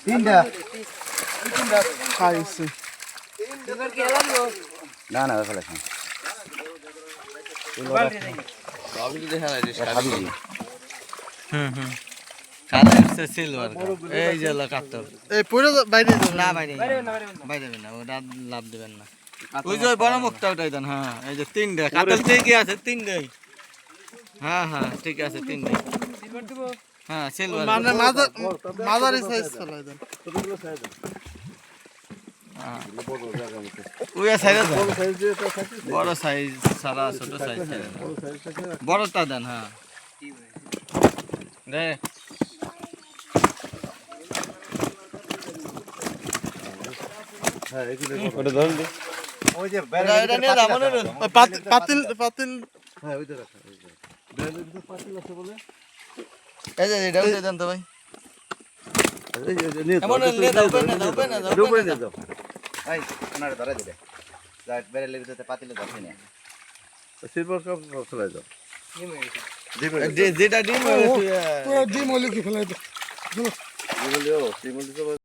তিনটা খাইছে না না ফেলে খান এই যে কাতর এই পুরো বাইরে যাবে না বাইরে বাইরে না ওটা লাভ দিবেন না ওই যে বড় মুখটা ওটাই দেন হ্যাঁ এই যে তিনটে কাতল ঠিকই আছে তিনটে হ্যাঁ হ্যাঁ ঠিক আছে তিনটে হ্যাঁ সিলভার মানে মাদারি সাইজ ফেলাই দেন ওই সাইজ বড় সাইজ সারা ছোট সাইজ বড়টা দেন হ্যাঁ রে ওটা ধরুন দি ওই যে এটা নিয়ে যাবো না পাতিল পাতিল হ্যাঁ ওইটা রাখা বেলের ভিতর পাতিল আছে বলে এই যে এটা দেন তো ভাই এই যে নিয়ে এমন নিয়ে দাও না ডুবে নিয়ে দাও এই ওনারে ধরে দিবে যা বেলের ভিতরে পাতিলে ধরছে না সিলভার কাপ ফেলাই দাও যেটা ডিম পুরো ডিম হলে কি ফেলাই দেন বলিও সিমল দিতে